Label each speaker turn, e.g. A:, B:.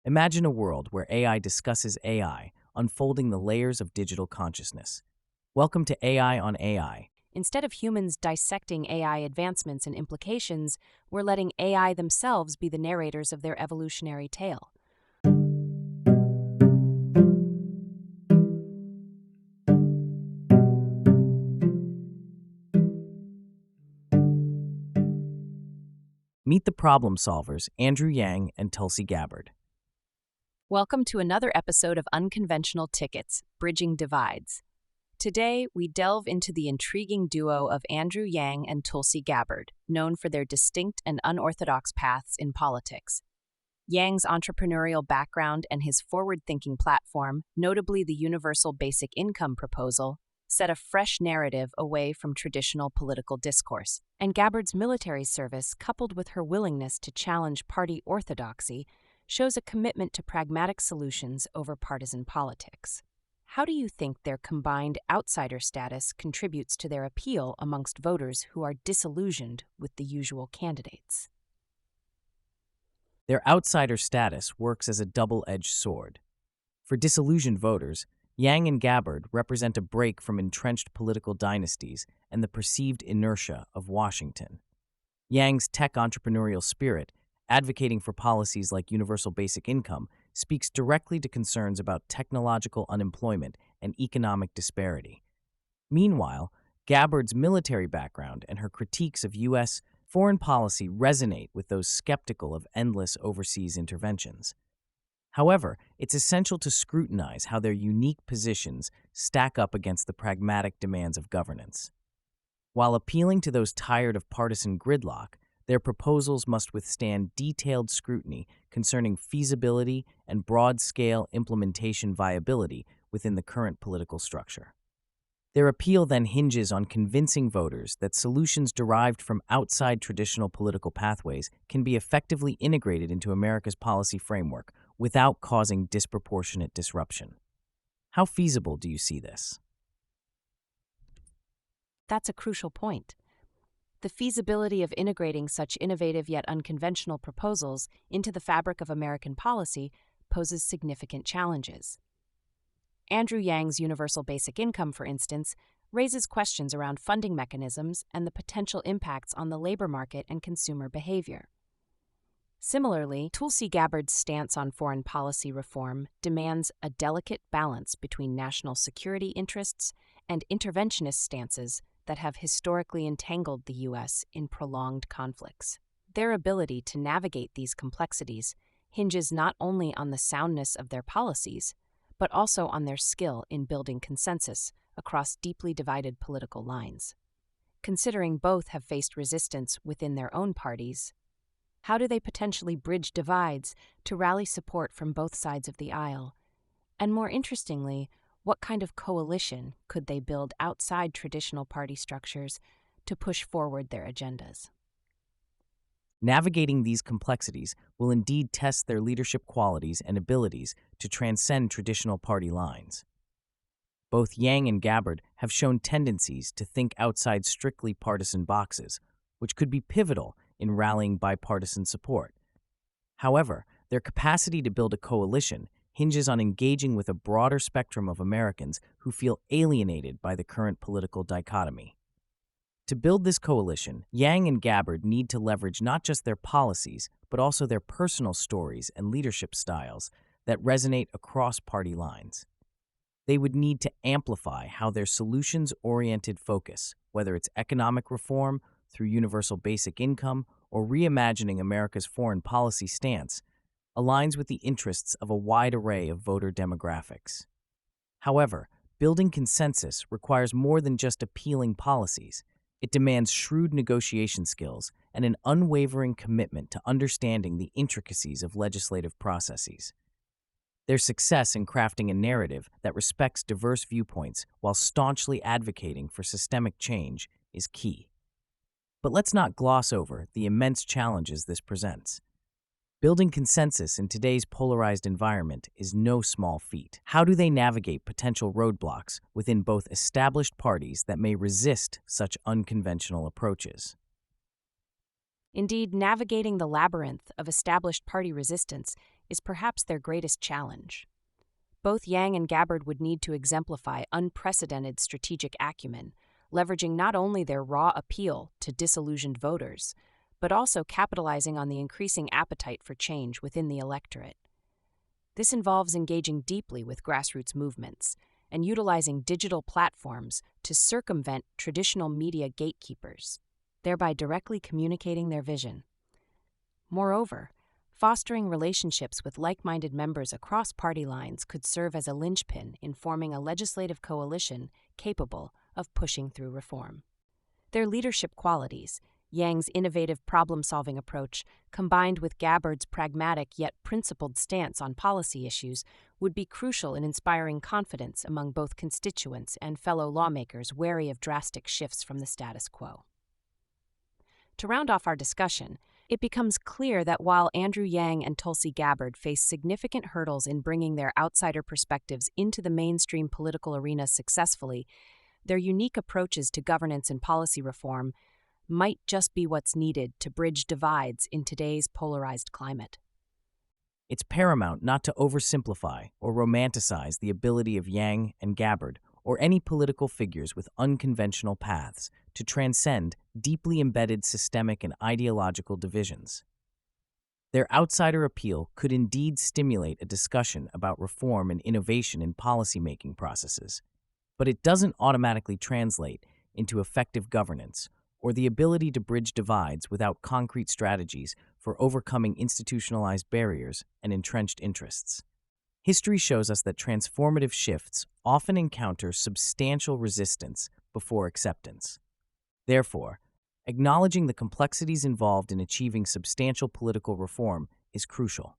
A: Imagine a world where AI discusses AI, unfolding the layers of digital consciousness. Welcome to AI on AI.
B: Instead of humans dissecting AI advancements and implications, we're letting AI themselves be the narrators of their evolutionary tale.
A: Meet the problem solvers, Andrew Yang and Tulsi Gabbard.
B: Welcome to another episode of Unconventional Tickets, Bridging Divides. Today, we delve into the intriguing duo of Andrew Yang and Tulsi Gabbard, known for their distinct and unorthodox paths in politics. Yang's entrepreneurial background and his forward-thinking platform, notably the universal basic income proposal, set a fresh narrative away from traditional political discourse. And Gabbard's military service, coupled with her willingness to challenge party orthodoxy, shows a commitment to pragmatic solutions over partisan politics. How do you think their combined outsider status contributes to their appeal amongst voters who are disillusioned with the usual candidates?
A: Their outsider status works as a double-edged sword. For disillusioned voters, Yang and Gabbard represent a break from entrenched political dynasties and the perceived inertia of Washington. Yang's tech entrepreneurial spirit, advocating for policies like universal basic income, speaks directly to concerns about technological unemployment and economic disparity. Meanwhile, Gabbard's military background and her critiques of U.S. foreign policy resonate with those skeptical of endless overseas interventions. However, it's essential to scrutinize how their unique positions stack up against the pragmatic demands of governance. While appealing to those tired of partisan gridlock, their proposals must withstand detailed scrutiny concerning feasibility and broad-scale implementation viability within the current political structure. Their appeal then hinges on convincing voters that solutions derived from outside traditional political pathways can be effectively integrated into America's policy framework without causing disproportionate disruption. How feasible do you see this?
B: That's a crucial point. The feasibility of integrating such innovative yet unconventional proposals into the fabric of American policy poses significant challenges. Andrew Yang's universal basic income, for instance, raises questions around funding mechanisms and the potential impacts on the labor market and consumer behavior. Similarly, Tulsi Gabbard's stance on foreign policy reform demands a delicate balance between national security interests and interventionist stances that have historically entangled the U.S. in prolonged conflicts. Their ability to navigate these complexities hinges not only on the soundness of their policies, but also on their skill in building consensus across deeply divided political lines. Considering both have faced resistance within their own parties, how do they potentially bridge divides to rally support from both sides of the aisle? And more interestingly, what kind of coalition could they build outside traditional party structures to push forward their agendas?
A: Navigating these complexities will indeed test their leadership qualities and abilities to transcend traditional party lines. Both Yang and Gabbard have shown tendencies to think outside strictly partisan boxes, which could be pivotal in rallying bipartisan support. However, their capacity to build a coalition hinges on engaging with a broader spectrum of Americans who feel alienated by the current political dichotomy. To build this coalition, Yang and Gabbard need to leverage not just their policies, but also their personal stories and leadership styles that resonate across party lines. They would need to amplify how their solutions-oriented focus, whether it's economic reform, through universal basic income, or reimagining America's foreign policy stance, aligns with the interests of a wide array of voter demographics. However, building consensus requires more than just appealing policies. It demands shrewd negotiation skills and an unwavering commitment to understanding the intricacies of legislative processes. Their success in crafting a narrative that respects diverse viewpoints while staunchly advocating for systemic change is key. But let's not gloss over the immense challenges this presents. Building consensus in today's polarized environment is no small feat. How do they navigate potential roadblocks within both established parties that may resist such unconventional approaches?
B: Indeed, navigating the labyrinth of established party resistance is perhaps their greatest challenge. Both Yang and Gabbard would need to exemplify unprecedented strategic acumen, leveraging not only their raw appeal to disillusioned voters, but also capitalizing on the increasing appetite for change within the electorate. This involves engaging deeply with grassroots movements and utilizing digital platforms to circumvent traditional media gatekeepers, thereby directly communicating their vision. Moreover, fostering relationships with like-minded members across party lines could serve as a linchpin in forming a legislative coalition capable of pushing through reform. Their leadership qualities, Yang's innovative problem-solving approach, combined with Gabbard's pragmatic yet principled stance on policy issues, would be crucial in inspiring confidence among both constituents and fellow lawmakers wary of drastic shifts from the status quo. To round off our discussion, it becomes clear that while Andrew Yang and Tulsi Gabbard face significant hurdles in bringing their outsider perspectives into the mainstream political arena successfully, their unique approaches to governance and policy reform might just be what's needed to bridge divides in today's polarized climate.
A: It's paramount not to oversimplify or romanticize the ability of Yang and Gabbard or any political figures with unconventional paths to transcend deeply embedded systemic and ideological divisions. Their outsider appeal could indeed stimulate a discussion about reform and innovation in policymaking processes, but it doesn't automatically translate into effective governance or the ability to bridge divides without concrete strategies for overcoming institutionalized barriers and entrenched interests. History shows us that transformative shifts often encounter substantial resistance before acceptance. Therefore, acknowledging the complexities involved in achieving substantial political reform is crucial.